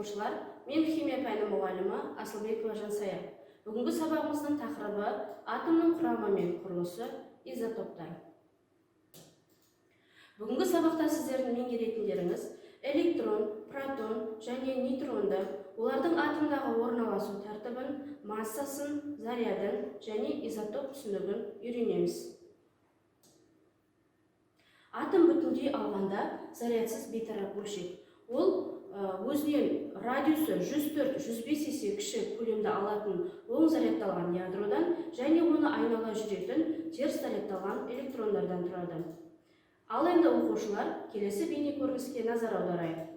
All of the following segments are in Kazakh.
оқушылар, мен химия пәні мұғалімі Асылбекова Жансая. Бүгінгі сабағымыздың тақырыбы атомның құрамы мен құрылысы, изотоптар. Бүгінгі сабақта сіздердің меңгеретіндеріңіз электрон, протон және нейтронды, олардың атомдағы орналасу тәртібін, массасын, зарядын және изотоп түсінігін үйренеміз. Атом бүтіндей алғанда зарядсыз бейтарап бөлшек. Ол өзінен радиусы 104-105 есе кіші көлемді алатын оң зарядталған ядродан және оны айнала жүретін теріс зарядталған электрондардан тұрады. Ал енді оқушылар, келесі бейне көрініске назар аударайық.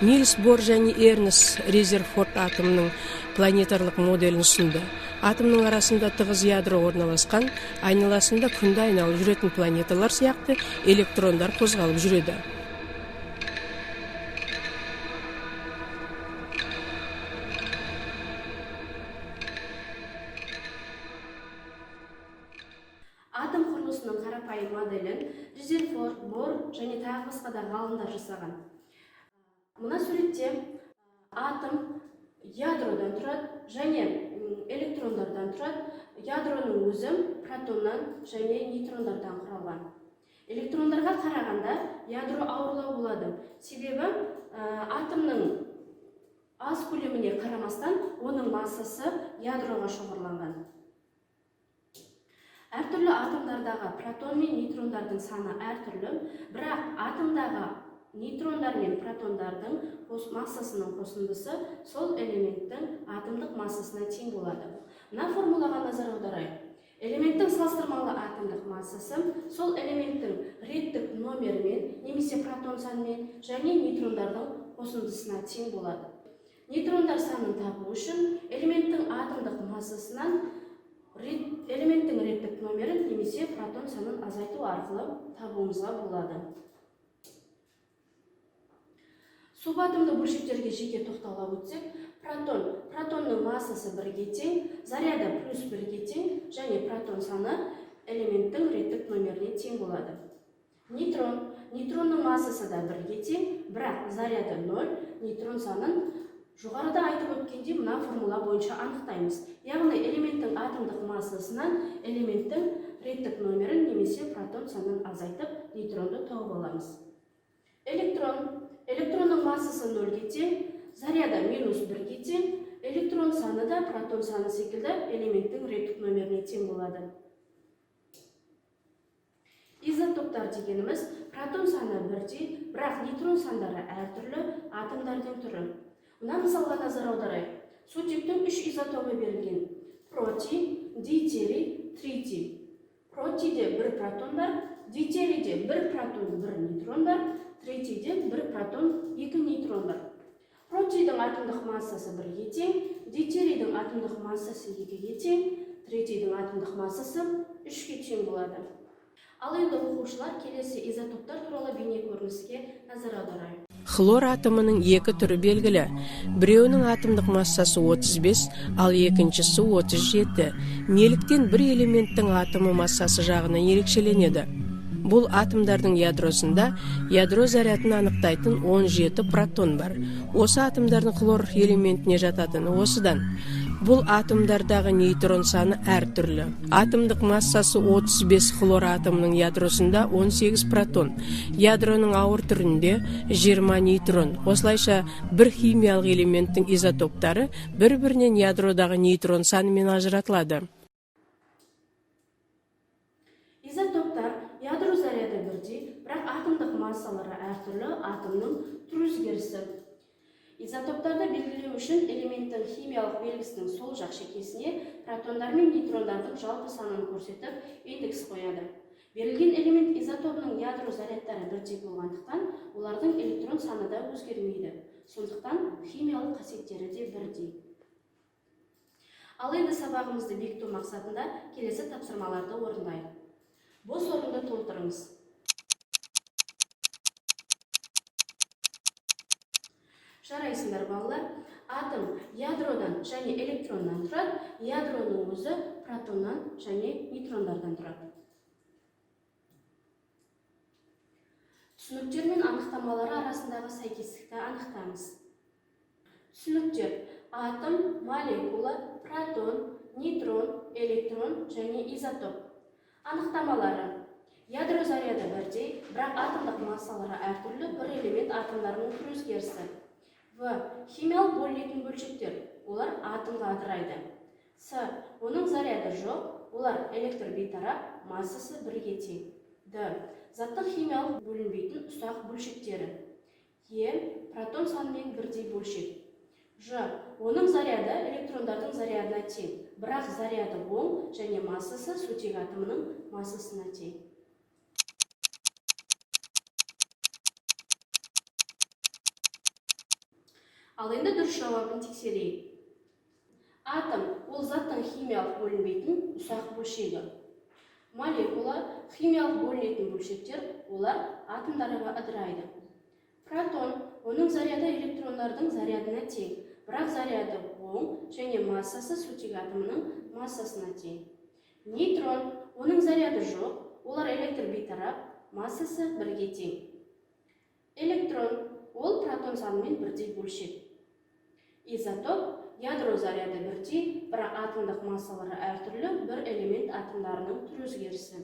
Нильс Бор және Эрнст Резерфорд атомның планетарлық моделін ұсынды. Атомның арасында тығыз ядро орналасқан, айналасында күнді айналып жүретін планеталар сияқты электрондар қозғалып жүреді. Атом құрылысының қарапайым моделін Резерфорд, Бор және тағы басқа да ғалымдар жасаған. Мына суретте атом ядродан тұрады және электрондардан тұрады. Ядроның өзі протоннан және нейтрондардан құралған. Электрондарға қарағанда ядро ауырлау болады. Себебі атомның аз көлеміне қарамастан оның массасы ядроға шоғырланған. Әртүрлі атомдардағы протон мен нейтрондардың саны әртүрлі, бірақ атомдағы нейтрондар мен протондардың массасының қосындысы сол элементтің атомдық массасына тең болады. Мына формулаға назар аударайық. Элементтің салыстырмалы атомдық массасы сол элементтің реттік номерімен немесе протон санымен және нейтрондардың қосындысына тең болады. Нейтрондар санын табу үшін элементтің атомдық массасынан элементтің реттік номерін немесе протон санын азайту арқылы табуымызға болады. Субатомды бөлшектерге жеке тоқтала өтсек, протонның массасы 1-ге тең, заряды плюс 1-ге тең және протон саны элементтің реттік номеріне тең болады. Нейтронның массасы да 1-ге тең, бірақ заряды 0, нейтрон санын жоғарыда айтып өткенде мына формула бойынша анықтаймыз. Яғни элементтің атомдық массасынан элементтің реттік номерін немесе протон санын азайтып, нейтронды тауып аламыз. Электронның массасы 0-ге тең, заряды минус 1-ге тең, электрон саны да протон саны секілді элементтің реттік номеріне тең болады. Изотоптар дегеніміз протон саны 1-де, бірақ нейтрон сандары әртүрлі атомдардың түрі. Мына мысалға назар аударайық. Сутектің 3 изотопы берілген: протий, дейтерий, тритий. Протийде 1 протон бар, дейтерийде 1 протон, 1 нейтрон бар, тритийде 1 протон, 2 нейтрон бар. Протийдің атомдық массасы 1-ге тең, дейтерийдің атомдық массасы 2-ге тең, тритийдің атомдық массасы 3-ге тең болады. Ал енді оқушылар, келесі изотоптар туралы бейне көрініске назар аударайық. Хлор атомының екі түрі белгілі. Біреуінің атомдық массасы 35, ал екіншісі 37. Неліктен бір элементтің атомы массасы жағынан ерекшеленеді? Бұл атомдардың ядросында ядро зарядын анықтайтын 17 протон бар. Осы атомдардың хлор элементіне жататыны осыдан. Бұл атомдардағы нейтрон саны әртүрлі. Атомдық массасы 35 хлор атомының ядросында 18 протон, ядроның ауыр түрінде 20 нейтрон. Осылайша бір химиялық элементтің изотоптары бір-бірінен ядродағы нейтрон санымен ажыратылады. Изотоптар ядро заряды 1-де, бірақ атомдық массалары әртүрлі атомның түр өзгерісі. Изотоптарды белгілеу үшін элементтің химиялық белгісінің сол жақ шекесіне протондар мен нейтрондардың жалпы санын көрсетіп, индекс қояды. Берілген элемент изотопының ядро зарядтары 1-де болғандықтан, олардың электрон саны да өзгермейді. Сондықтан химиялық қасиеттері де 1-де. Ал енді сабағымызды бекіту мақсатында келесі тапсырмаларды орындайық. Бос орынды толтырыңыз. Жарайсыңдар балалар. Атом ядродан және электроннан тұрады, ядроның өзі протоннан және нейтрондардан тұрады. Түсініктер мен анықтамалары арасындағы сәйкестікті анықтаңыз. Түсініктер: атом, молекула, протон, нейтрон, электрон және изотоп. Анықтамалары: ядро заряды бірдей, бірақ атомдық массалары әртүрлі, бір элемент атомдарының түр өзгерісі. В. Химиялық бөлінетін бөлшектер, олар атомға ыдырайды. С. Оның заряды жоқ, олар электр бейтарап, массасы бірге тең. Д. Заттың химиялық бөлінбейтін ұсақ бөлшектері. Е. Протон санымен бірдей бөлшек. Ж. Оның заряды электрондардың зарядына тең, бірақ заряды оң және массасы сутек атомының массасына тең. Ал енді дұрыс жауабын тексерейік. Атом – ол заттың химиялық бөлінбейтін ұсақ бөлшегі. Молекула – химиялық бөлінетін бөлшектер, олар атомдарға ыдырайды. Протон – оның заряды электрондардың зарядына тең, бірақ заряды оң және массасы сутек атомының массасына тең. Нейтрон – оның заряды жоқ, олар электр бейтарап, массасы бірге тең. Электрон – ол протон санымен бірдей бөлшек. Изотоп – ядро заряды бірдей, бірақ атомдық массалары әртүрлі, бір элемент атомдарының түр өзгерісі.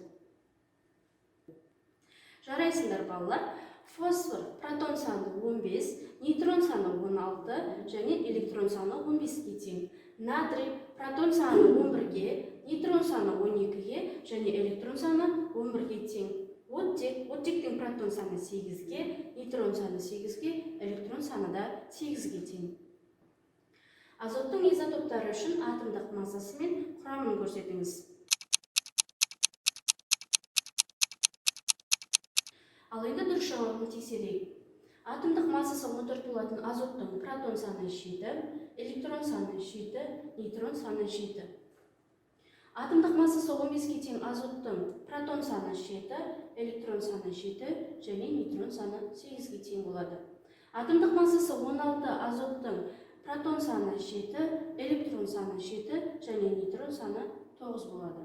Жарайсыңдар балалар. Фосфор протон саны 15, нейтрон саны 16 және электрон саны 15-ге тең. Натрий протон саны 11-ге, нейтрон саны 12-ге және электрон саны 11-ге тең. Оттектің протон саны 8-ге, нейтрон саны 8-ге, электрон саны да 8-ге тең. Азоттың изотоптары үшін атомдық массасы мен құрамын көрсетіңіз. Ал енді дұрыс жауабын тексерейік. Атомдық массасы 14 болатын азоттың протон саны 7, электрон саны 7, нейтрон саны 7. Атомдық массасы 15-ге тең азоттың протон саны 7, электрон саны 7 және нейтрон саны 8-ге тең болады. Атомдық массасы 16 азоттың протон саны 7, электрон саны 7 және нейтрон саны 9 болады.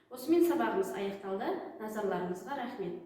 Осымен сабағымыз аяқталды. Назарларыңызға рахмет.